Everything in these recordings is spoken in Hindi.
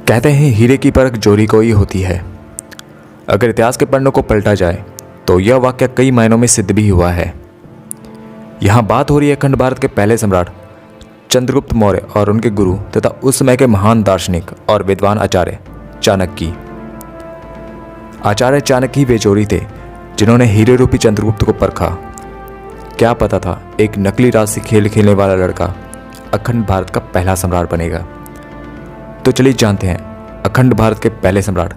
कहते हैं हीरे की परख चोरी को ही होती है। अगर इतिहास के पन्नों को पलटा जाए तो यह वाक्य कई मायनों में सिद्ध भी हुआ है। यहाँ बात हो रही है अखंड भारत के पहले सम्राट चंद्रगुप्त मौर्य और उनके गुरु तथा उस समय के महान दार्शनिक और विद्वान आचार्य चाणक्य की। आचार्य चाणक्य ही वे चोरी थे जिन्होंने हीरे रूपी चंद्रगुप्त को परखा। क्या पता था एक नकली राज से खेल खेलने वाला लड़का अखंड भारत का पहला सम्राट बनेगा। तो चलिए जानते हैं अखंड भारत के पहले सम्राट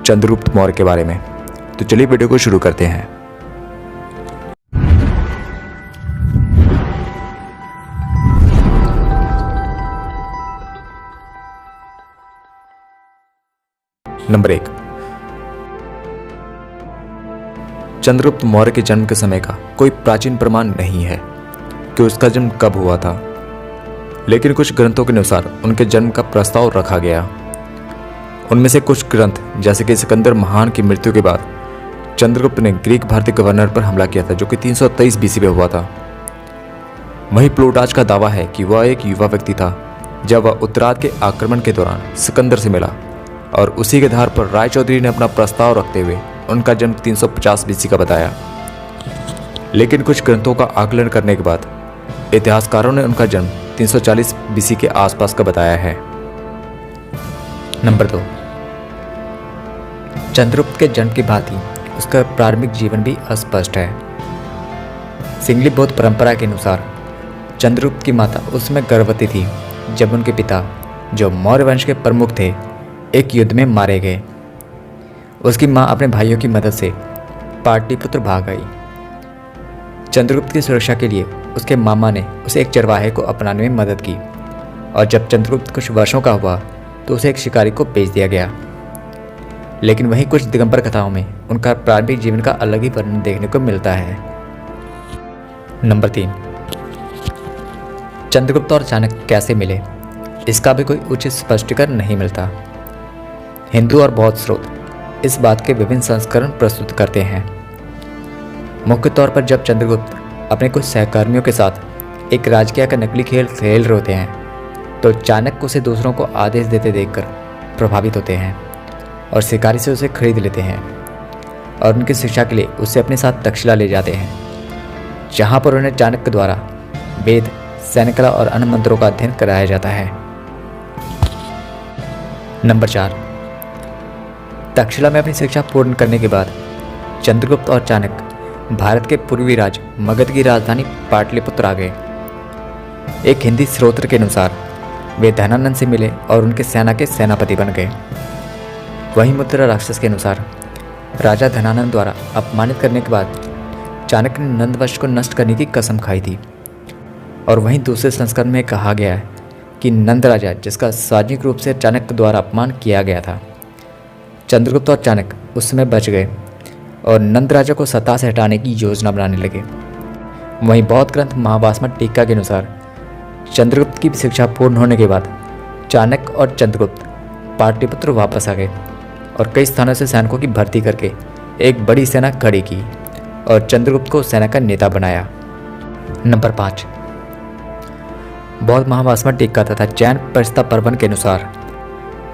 चंद्रगुप्त मौर्य के बारे में। तो चलिए वीडियो को शुरू करते हैं। नंबर 1, चंद्रगुप्त मौर्य के जन्म के समय का कोई प्राचीन प्रमाण नहीं है कि उसका जन्म कब हुआ था, लेकिन कुछ ग्रंथों के अनुसार उनके जन्म का प्रस्ताव रखा गया। उनमें से कुछ ग्रंथ जैसे कि सिकंदर महान की मृत्यु के बाद चंद्रगुप्त ने ग्रीक भारतीय गवर्नर पर हमला किया था जो कि 323 बीसी में हुआ था। वहीं प्लूटार्च का दावा है कि वह एक युवा व्यक्ति था जब वह उत्तरार्ध के आक्रमण के दौरान सिकंदर से मिला और उसी के आधार पर राय चौधरी ने अपना प्रस्ताव रखते हुए उनका जन्म 350 बीसी का बताया। लेकिन कुछ ग्रंथों का आकलन करने के बाद इतिहासकारों ने उनका जन्म 340 बीसी के आसपास का बताया है। नंबर 2, चंद्रगुप्त के जन्म की भांति उसका प्रारंभिक जीवन भी अस्पष्ट है। सिंगली बौद्ध परंपरा के अनुसार चंद्रगुप्त की माता उस समय गर्भवती थी जब उनके पिता, जो मौर्य वंश के प्रमुख थे, एक युद्ध में मारे गए। उसकी मां अपने भाइयों की मदद से पाटलिपुत्र भाग आई। चंद्रगुप्त की सुरक्षा के लिए उसके मामा ने उसे एक चरवाहे को अपनाने में मदद की और जब चंद्रगुप्त कुछ वर्षों का हुआ तो उसे एक शिकारी को बेच दिया गया। लेकिन वहीं कुछ दिगंबर कथाओं में उनका प्रारंभिक जीवन का अलग ही वर्णन देखने को मिलता है। नंबर 3, चंद्रगुप्त और चाणक्य कैसे मिले, इसका भी कोई उचित स्पष्टीकरण नहीं मिलता। हिंदू और बौद्ध स्रोत इस बात के विभिन्न संस्करण प्रस्तुत करते हैं। मुख्य तौर पर जब चंद्रगुप्त अपने कुछ सहकर्मियों के साथ एक राजकीय का नकली खेल खेल रहे होते हैं तो चाणक्य उसे दूसरों को आदेश देते देखकर प्रभावित होते हैं और शिकारी से उसे खरीद लेते हैं और उनकी शिक्षा के लिए उसे अपने साथ तक्षशिला ले जाते हैं, जहाँ पर उन्हें चाणक्य द्वारा वेद, सैन्य कला और अन्य मंत्रों का अध्ययन कराया जाता है। नंबर 4, तक्षशिला में अपनी शिक्षा पूर्ण करने के बाद चंद्रगुप्त और चाणक्य भारत के पूर्वी राज्य मगध की राजधानी पाटलिपुत्र आ गए। एक हिंदी स्रोत के अनुसार वे धनानंद से मिले और उनके सेना के सेनापति बन गए। वहीं मुद्रा राक्षस के अनुसार राजा धनानंद द्वारा अपमानित करने के बाद चाणक्य ने नंदवंश को नष्ट करने की कसम खाई थी। और वहीं दूसरे संस्करण में कहा गया है कि नंद राजा, जिसका सार्वजनिक रूप से चाणक्य द्वारा अपमान किया गया था, चंद्रगुप्त और चाणक्य उस समय बच गए और नंद राजा को सत्ता से हटाने की योजना बनाने लगे। वहीं बौद्ध ग्रंथ महावास्मन टीका के अनुसार चंद्रगुप्त की शिक्षा पूर्ण होने के बाद चाणक्य और चंद्रगुप्त पाटलिपुत्र वापस आ गए और कई स्थानों से सैनिकों की भर्ती करके एक बड़ी सेना खड़ी की और चंद्रगुप्त को सेना का नेता बनाया। नंबर 5, बौद्ध महावास्मन टीका तथा जैन परिस्था पर्वन के अनुसार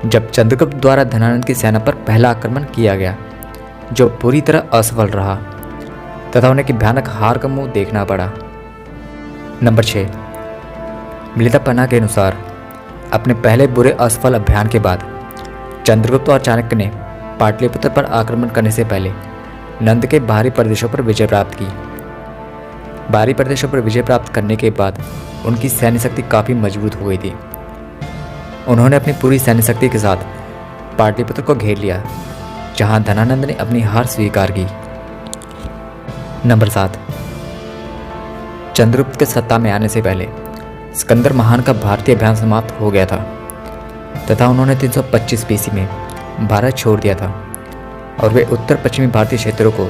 जब चंद्रगुप्त द्वारा धनानंद की सेना पर पहला आक्रमण किया गया जो पूरी तरह असफल रहा तथा उन्हें की भयानक हार का मुंह देखना पड़ा। नंबर 6, मृतापन्ना के अनुसार अपने पहले बुरे असफल अभियान के बाद चंद्रगुप्त और चाणक्य ने पाटलिपुत्र पर आक्रमण करने से पहले नंद के बाहरी प्रदेशों पर विजय प्राप्त की। बाहरी प्रदेशों पर विजय प्राप्त करने के बाद उनकी सैन्य शक्ति काफ़ी मजबूत हो गई थी। उन्होंने अपनी पूरी सैन्य शक्ति के साथ पाटलिपुत्र को घेर लिया, जहां धनानंद ने अपनी हार स्वीकार की। नंबर 7, चंद्रगुप्त के सत्ता में आने से पहले सिकंदर महान का भारतीय अभियान समाप्त हो गया था तथा उन्होंने 325 बीसी में भारत छोड़ दिया था और वे उत्तर पश्चिमी भारतीय क्षेत्रों को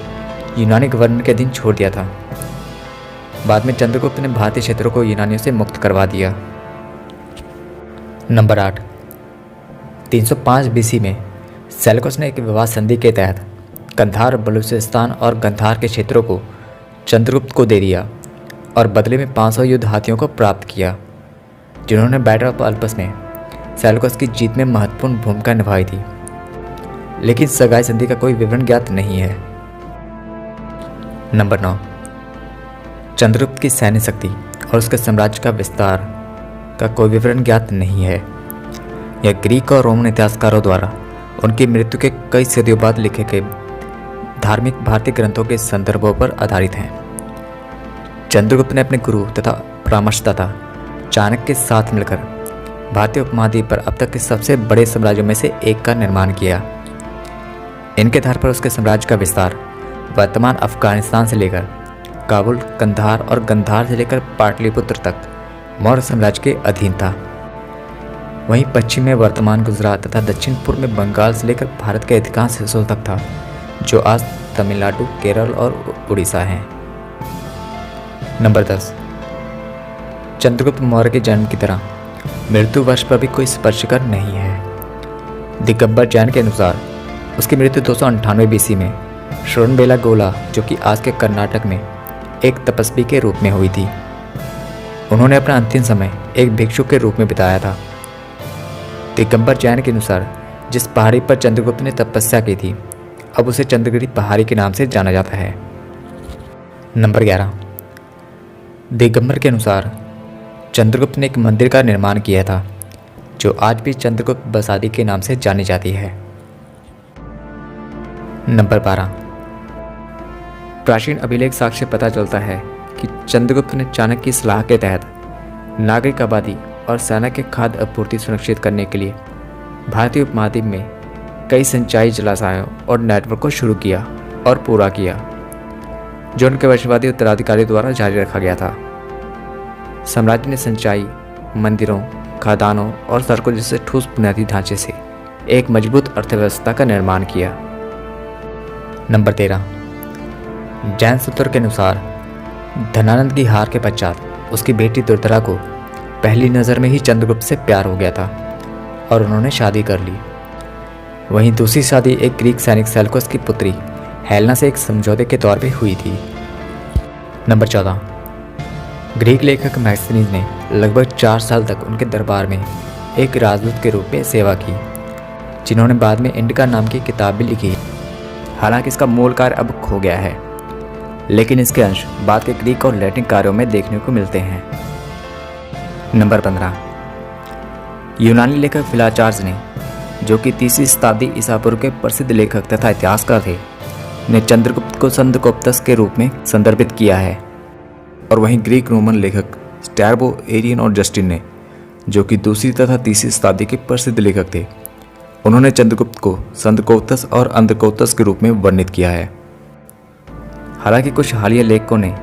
यूनानी गवर्नर के अधीन छोड़ दिया था। बाद में चंद्रगुप्त ने भारतीय क्षेत्रों को यूनानियों से मुक्त करवा दिया। नंबर 8, 305 बीसी में सेल्यूकस ने एक विवाह संधि के तहत कंधार, बलूचिस्तान और गंधार के क्षेत्रों को चंद्रगुप्त को दे दिया और बदले में 500 युद्ध हाथियों को प्राप्त किया, जिन्होंने बैटल ऑफ अल्पस में सेल्यूकस की जीत में महत्वपूर्ण भूमिका निभाई थी, लेकिन सगाई संधि का कोई विवरण ज्ञात नहीं है। नंबर 9, चंद्रगुप्त की सैन्य शक्ति और उसके साम्राज्य का विस्तार का कोई विवरण ज्ञात नहीं है। यह ग्रीक और रोमन इतिहासकारों द्वारा उनकी मृत्यु के कई सदियों बाद लिखे गए धार्मिक भारतीय ग्रंथों के संदर्भों पर आधारित हैं। चंद्रगुप्त ने अपने गुरु तथा परामर्शदाता चाणक्य के साथ मिलकर भारतीय उपमहाद्वीप पर अब तक के सबसे बड़े साम्राज्यों में से एक का निर्माण किया। इनके आधार पर उसके साम्राज्य का विस्तार वर्तमान अफगानिस्तान से लेकर काबुल, कंधार और गंधार से लेकर पाटलिपुत्र तक मौर्य साम्राज्य के अधीन था। वहीं पश्चिम में वर्तमान गुजरात तथा दक्षिण पूर्व में बंगाल से लेकर भारत के अधिकांश हिस्सों तक था, जो आज तमिलनाडु, केरल और उड़ीसा हैं। नंबर 10, चंद्रगुप्त मौर्य के जन्म की तरह मृत्यु वर्ष पर भी कोई स्पष्टीकरण नहीं है। दिगंबर जैन के अनुसार उसकी मृत्यु 298 BC में श्रवणबेलागोला, जो कि आज के कर्नाटक में, एक तपस्वी के रूप में हुई थी। उन्होंने अपना अंतिम समय एक भिक्षु के रूप में बिताया था। दिगंबर जैन के अनुसार जिस पहाड़ी पर चंद्रगुप्त ने तपस्या की थी, अब उसे चंद्रगिरी पहाड़ी के नाम से जाना जाता है। नंबर 11, दिगंबर के अनुसार चंद्रगुप्त ने एक मंदिर का निर्माण किया था, जो आज भी चंद्रगुप्त बसादी के नाम से जानी जाती है। नंबर 12, प्राचीन अभिलेख साक्ष्य से पता चलता है कि चंद्रगुप्त ने चाणक्य की सलाह के तहत नागरिक आबादी और सेना के खाद्य आपूर्ति सुनिश्चित करने के लिए भारतीय उपमहाद्वीप में कई सिंचाई जलाशयों और नेटवर्क को शुरू किया और पूरा किया, जो उनके वंशवादी उत्तराधिकारी द्वारा जारी रखा गया था। साम्राज्य ने सिंचाई, मंदिरों, खदानों और सड़कों जैसे ठोस बुनियादी ढांचे से एक मजबूत अर्थव्यवस्था का निर्माण किया। नंबर 13, जैन सूत्र के अनुसार धनानंद की हार के पश्चात उसकी बेटी दुर्धरा को पहली नज़र में ही चंद्रगुप्त से प्यार हो गया था और उन्होंने शादी कर ली। वहीं दूसरी शादी एक ग्रीक सैनिक सेल्यूकस की पुत्री हेलेना से एक समझौते के तौर पे हुई थी। नंबर 14, ग्रीक लेखक मैक्सिनीज ने लगभग 4 साल तक उनके दरबार में एक राजदूत के रूप में सेवा की, जिन्होंने बाद में इंडिका नाम की किताब भी लिखी। हालांकि इसका मूल कार्य अब खो गया है, लेकिन इसके अंश बाद के ग्रीक और लैटिन कार्यों में देखने को मिलते हैं। नंबर 15, यूनानी लेखक फिलाचार्ज ने, जो कि 3वीं शताब्दी ईसा पूर्व के प्रसिद्ध लेखक तथा इतिहासकार थे, ने चंद्रगुप्त को संद्रगुप्तस के रूप में संदर्भित किया है। और वहीं ग्रीक रोमन लेखक स्ट्रैबो, एरियन और जस्टिन ने, जो कि 2वीं तथा 3वीं शताब्दी के प्रसिद्ध लेखक थे, उन्होंने चंद्रगुप्त को संद्रगुप्तस और अंद्रगुप्तस के रूप में वर्णित किया है। हालांकि कुछ हालिया लेखकों ने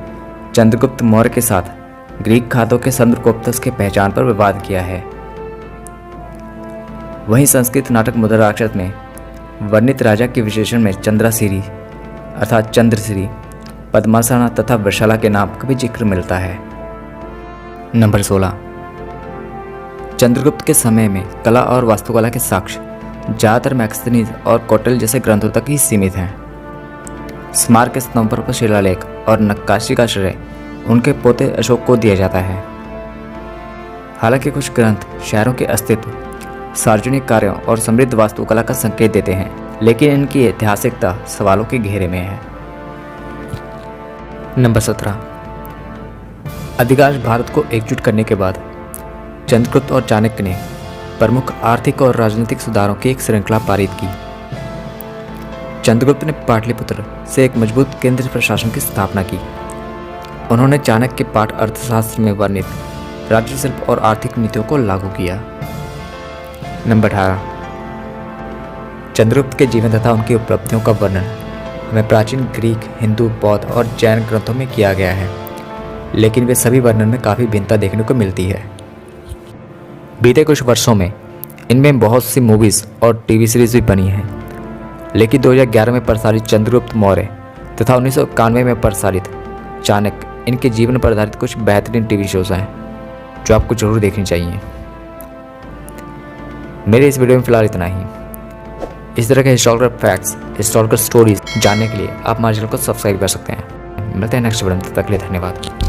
चंद्रगुप्त मौर्य के साथ ग्रीक खातों के संद्रगुप्तस के पहचान पर विवाद किया है। वहीं संस्कृत नाटक मुद्राक्षर में वर्णित राजा के विशेषण में चंद्रासिरी अर्थात चंद्रश्री, पद्मासना तथा वृषाला के नाम का भी जिक्र मिलता है। नंबर 16, चंद्रगुप्त के समय में कला और वास्तुकला के साक्ष्य ज़्यादातर मैक्सिनीज और कौटिल्य जैसे ग्रंथों तक ही सीमित हैं। स्मारक स्तंभों पर शिलालेख और नक्काशी का श्रेय उनके पोते अशोक को दिया जाता है। हालांकि कुछ ग्रंथ शहरों के अस्तित्व, सार्वजनिक कार्यों और समृद्ध वास्तुकला का संकेत देते हैं, लेकिन इनकी ऐतिहासिकता सवालों के घेरे में है। नंबर 17, अधिकांश भारत को एकजुट करने के बाद चंद्रगुप्त और चाणक्य ने प्रमुख आर्थिक और राजनीतिक सुधारों की एक श्रृंखला पारित की। चंद्रगुप्त ने पाटलिपुत्र से एक मजबूत केंद्र प्रशासन की स्थापना की। उन्होंने चाणक्य के पाठ अर्थशास्त्र में वर्णित राज्य शिल्प और आर्थिक नीतियों को लागू किया। नंबर 18, चंद्रगुप्त के जीवन तथा उनकी उपलब्धियों का वर्णन हमें प्राचीन ग्रीक, हिंदू, बौद्ध और जैन ग्रंथों में किया गया है, लेकिन वे सभी वर्णन में काफ़ी भिन्नता देखने को मिलती है। बीते कुछ वर्षों में इनमें बहुत सी मूवीज़ और टीवी सीरीज भी बनी हैं, लेकिन 2011 में प्रसारित चंद्रगुप्त मौर्य तथा 1991 में प्रसारित चाणक्य, इनके जीवन पर आधारित कुछ बेहतरीन टीवी शोज़ हैं जो आपको जरूर देखनी चाहिए। मेरे इस वीडियो में फिलहाल इतना ही। इस तरह के हिस्टोरिकल फैक्ट्स, हिस्टोरिकल स्टोरीज जानने के लिए आप हमारे चैनल को सब्सक्राइब कर सकते हैं। मिलते हैं नेक्स्ट वीडियो में, तब तक के लिए धन्यवाद।